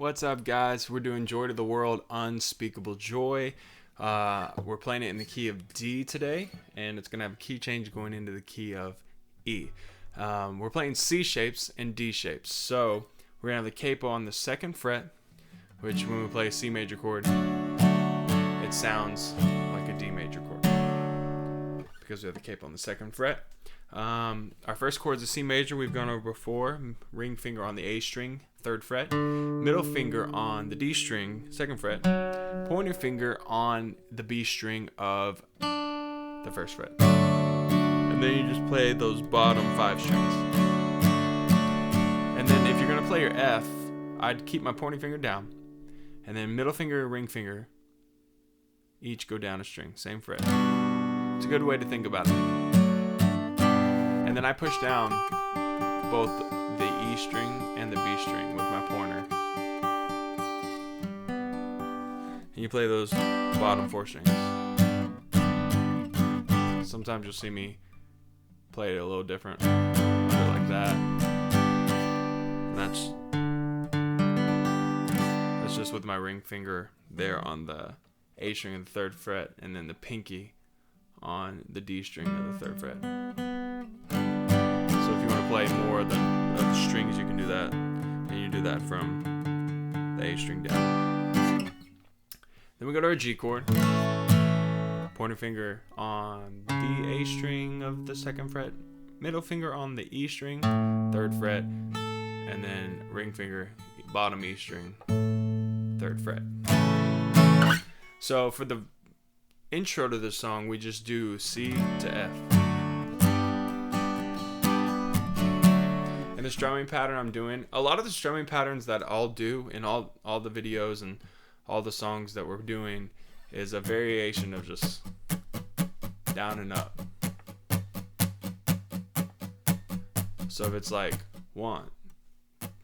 What's up, guys? We're doing Joy to the World, Unspeakable Joy. We're playing it in the key of D today, and it's going to have a key change going into the key of E. We're playing C shapes and D shapes. So we're going to have the capo on the 2nd fret, which when we play a C major chord, it sounds like a D major chord because we have the capo on the 2nd fret. Our first chord is a C major. We've gone over before. Ring finger on the A string, 3rd fret. Middle finger on the D string, 2nd fret. Pointer finger on the B string of the 1st fret. And then you just play those bottom 5 strings. And then if you're going to play your F, I'd keep my pointing finger down. And then middle finger, ring finger, each go down a string, same fret. It's a good way to think about it. And then I push down both the E string and the B string with my pointer. And you play those bottom 4 strings. Sometimes you'll see me play it a little different. Do it like that. And that's just with my ring finger there on the A string of the 3rd fret, and then the pinky on the D string of the 3rd fret. So if you want to play more of the strings, you can do that, and you do that from the A string down. Then we go to our G chord. Pointer finger on the A string of the 2nd fret, middle finger on the E string, 3rd fret, and then ring finger, bottom E string, 3rd fret. So for the intro to this song, we just do C to F. And the strumming pattern I'm doing, a lot of the strumming patterns that I'll do in all the videos and all the songs that we're doing is a variation of just down and up. So if it's like 1,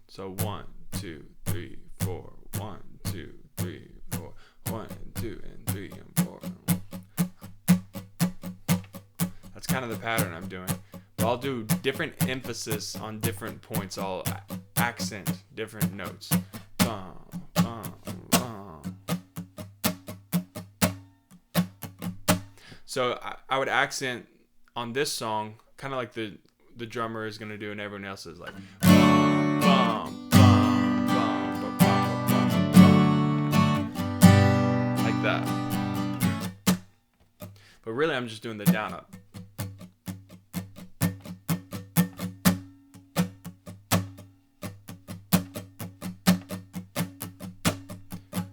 so 1, 2, 3, 4, 1, 2, 3, 4, 1 and 2 and 3 and 4. That's kind of the pattern I'm doing. But I'll do different emphasis on different points. I'll accent different notes. So I would accent on this song kind of like the drummer is going to do, and everyone else is like bum, bum, bum, bum, bum, bum, bum, bum, like that. But really I'm just doing the down up.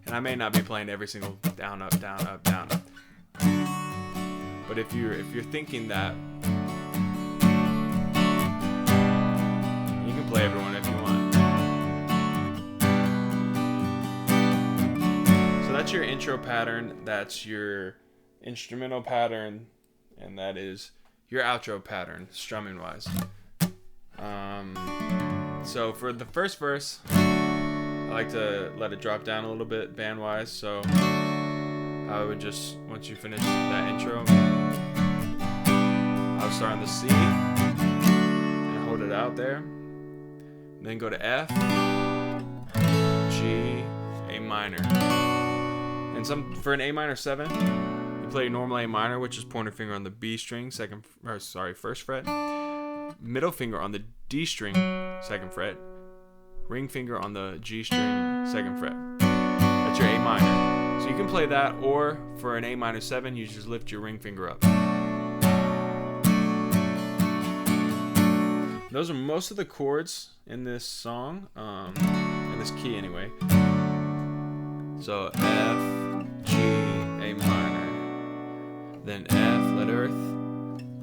And I may not be playing every single down up, down up, down up. But if you're thinking that, you can play everyone if you want. So that's your intro pattern, that's your instrumental pattern, and that is your outro pattern, strumming wise. So for the first verse, I like to let it drop down a little bit band wise, so I would just, once you finish that intro, I would start on the C and hold it out there. Then go to F, G, A minor. And for an A minor 7, you play normal A minor, which is pointer finger on the B string, 1st fret. Middle finger on the D string, 2nd fret. Ring finger on the G string, 2nd fret. That's your A minor. So you can play that, or for an A minor 7, you just lift your ring finger up. Those are most of the chords in this song, in this key anyway. So F, G, A minor, then F, let earth,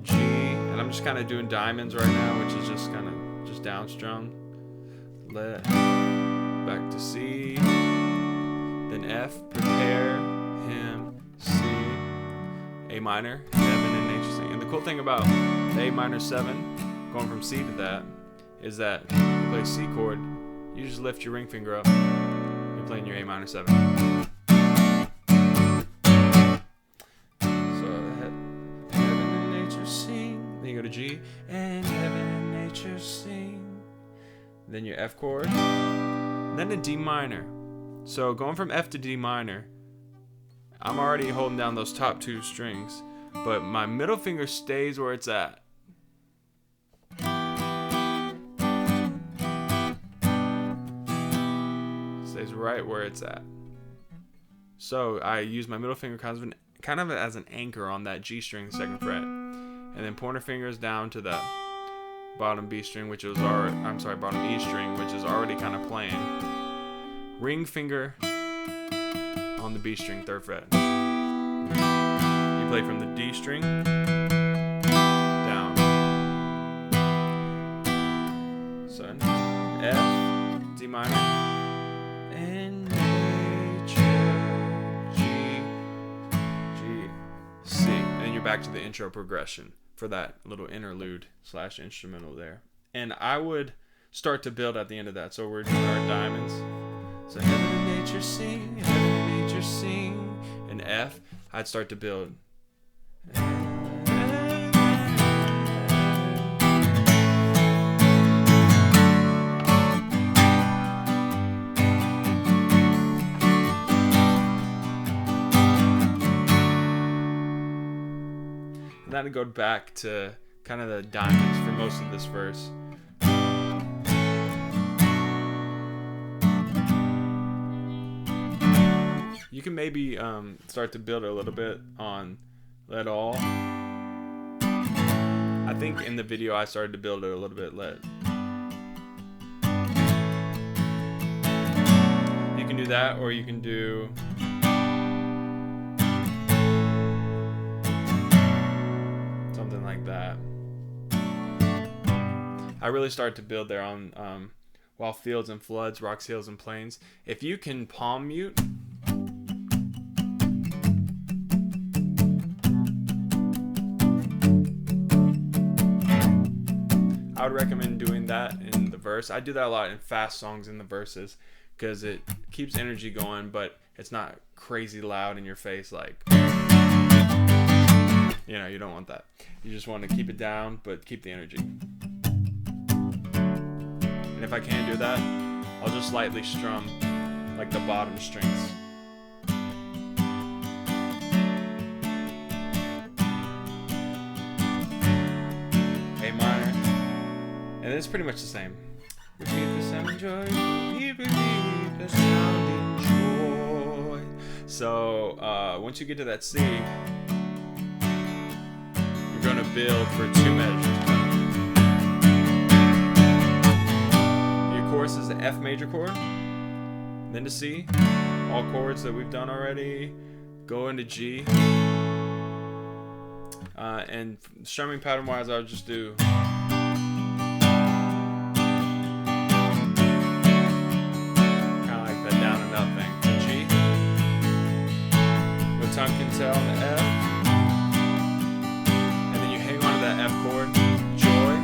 G, and I'm just kind of doing diamonds right now, which is just kind of just down strum. Let, back to C, then F, prepare, him, C, A minor, heaven and nature sing. And the cool thing about the A minor 7, going from C to that, is that you play C chord, you just lift your ring finger up, you're playing your A minor 7. So heaven and nature sing, then you go to G, and heaven and nature sing, then your F chord, then a D minor. So going from F to D minor, I'm already holding down those top 2 strings, but my middle finger stays where it's at. Stays right where it's at. So I use my middle finger kind of as an anchor on that G string, 2nd fret, and then pointer fingers down to the bottom B string, which is bottom E string, which is already kind of playing. Ring finger on the B string, 3rd fret. You play from the D string down. So F, D minor, and G, C. And then you're back to the intro progression for that little interlude / instrumental there. And I would start to build at the end of that. So we're doing our diamonds. So heaven and nature sing, heaven and nature sing. And F, I'd start to build. And then I'd go back to kind of the diamonds for most of this verse. You can maybe start to build a little bit on Let All. I think in the video I started to build it a little bit Let. You can do that, or you can do something like that. I really started to build there on While Fields and Floods, Rocks, Hills, and Plains. If you can palm mute, I would recommend doing that in the verse. I do that a lot in fast songs in the verses because it keeps energy going, but it's not crazy loud in your face like, you don't want that. You just want to keep it down, but keep the energy. And if I can't do that, I'll just slightly strum like the bottom strings. A minor. And it's pretty much the same. Repeat the sound in joy. Repeat the sound in joy. So once you get to that C, you're going to build for 2 measures. Your chorus is the F major chord, then to C. All chords that we've done already go into G. And strumming pattern wise, I would just do tongue can tell on the F, and then you hang on to that F chord, joy,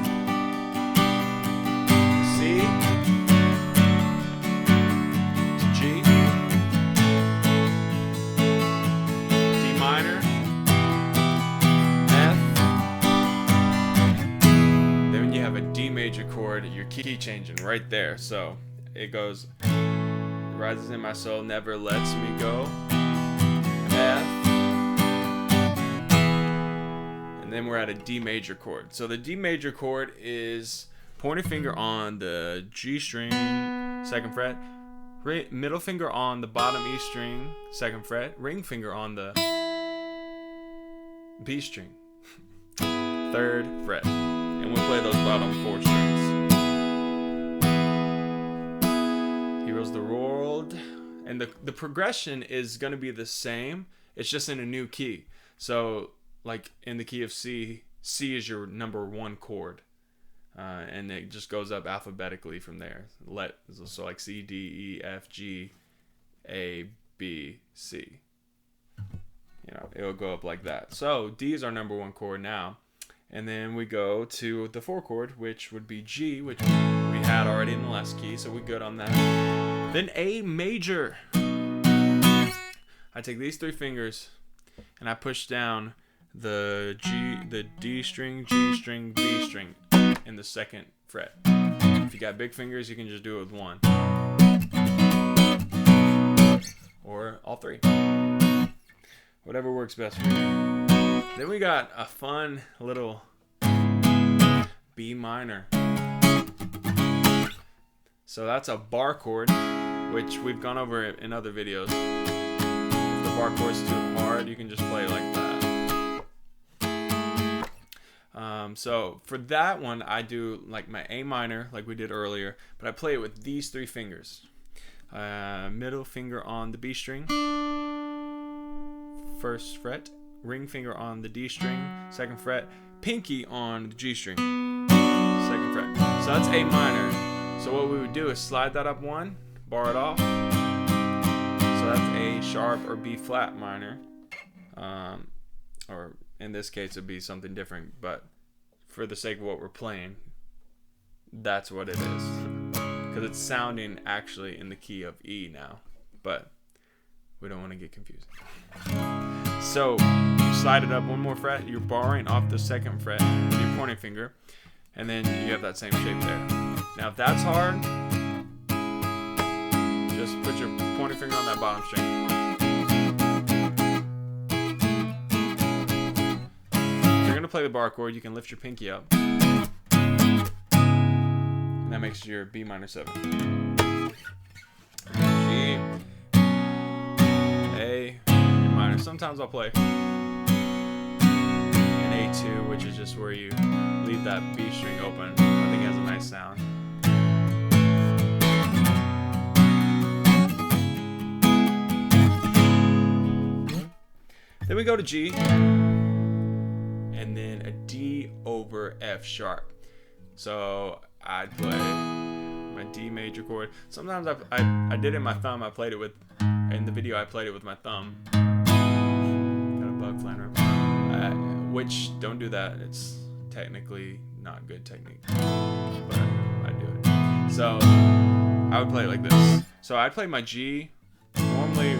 C, to G, D minor, F, then when you have a D major chord, you're key changing right there. So it goes, rises in my soul, never lets me go. F, and then we're at a D major chord. So the D major chord is pointer finger on the G string, 2nd fret, middle finger on the bottom E string, 2nd fret, ring finger on the B string, 3rd fret, and we'll play those bottom 4 strings. He rules the world. And the progression is going to be the same. It's just in a new key. So like in the key of C, C is your number 1 chord. And it just goes up alphabetically from there. So like C, D, E, F, G, A, B, C. It'll go up like that. So D is our number 1 chord now. And then we go to the 4 chord, which would be G, which we had already in the last key. So we're good on that. Then A major. I take these 3 fingers and I push down the D string, G string, B string in the 2nd fret. If you got big fingers, you can just do it with 1. or all three. Whatever works best for you. Then we got a fun little B minor. So that's a bar chord, which we've gone over in other videos. If the bar chord's too hard, you can just play it like that. So for that one, I do like my A minor, like we did earlier, but I play it with these three fingers. Middle finger on the B string, first fret, ring finger on the D string, second fret, pinky on the G string, second fret. So that's A minor. So what we would do is slide that up one, bar it off. So that's A sharp or B flat minor. Or in this case it'd be something different, but for the sake of what we're playing, that's what it is. Because it's sounding actually in the key of E now, but we don't want to get confused. So you slide it up one more fret, you're barring off the second fret with your pointing finger, and then you have that same shape there. Now if that's hard, just put your pointing finger on that bottom string. If you're going to play the bar chord, you can lift your pinky up. And that makes your B minor 7. G, A, A minor. Sometimes I'll play an A2, which is just where you leave that B string open. I think it has a nice sound. Then we go to G, and then a D over F sharp. So I'd play my D major chord. Sometimes I did it in my thumb. I played it with, in the video I played it with my thumb. Got a bug flying around. Which, don't do that. It's technically not good technique, but I do it. So I would play it like this. So I'd play my G. Normally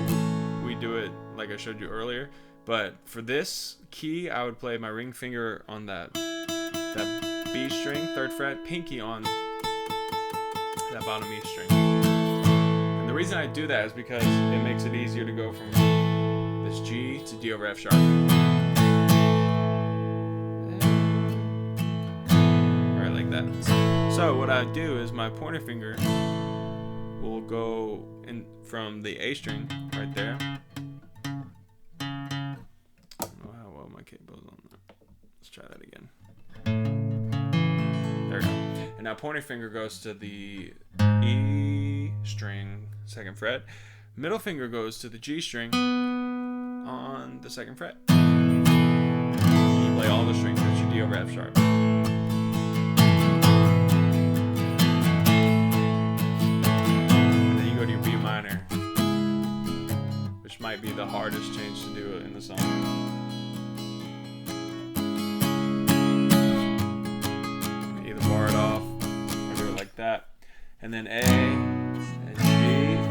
we do it like I showed you earlier, but for this key I would play my ring finger on that B string, third fret, pinky on that bottom E string. And the reason I do that is because it makes it easier to go from this G to D over F sharp. Right, like that. So what I do is my pointer finger will go in from the A string right there. I don't know how well my cable's on that. Let's try that again. There we go. And now pointer finger goes to the E string, second fret. Middle finger goes to the G string on the second fret. And you play all the strings. That's your D over F sharp. And then you go to your B minor, which might be the hardest change to do in the song. Bar it off, or do it like that, and then A and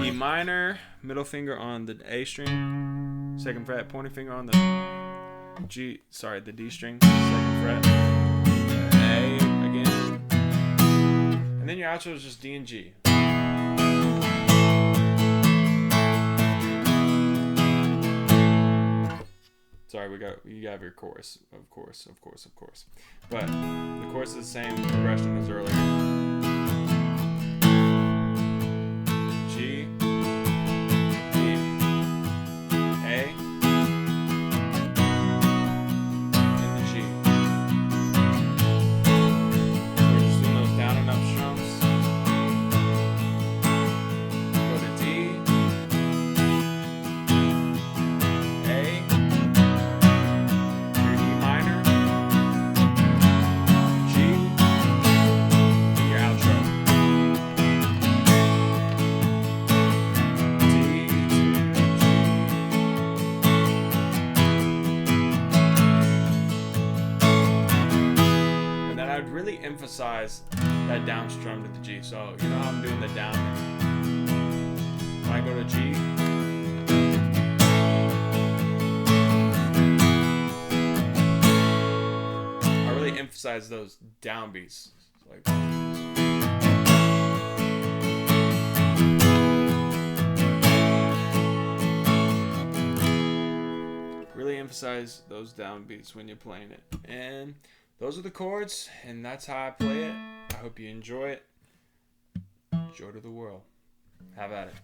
G, E minor, middle finger on the A string, second fret, pointing finger on the D string, second fret, A again, and then your outro is just D and G. Sorry, you have your chorus, of course. But the chorus is the same progression as earlier. G, D, A, and the G. We're just doing those down and up strums. Go to D, A, emphasize that down strum to the G. So you know how I'm doing the down. When I go to G, I really emphasize those down beats. Like, emphasize those downbeats when you're playing it. And those are the chords, and that's how I play it. I hope you enjoy it. Joy to the world. Have at it.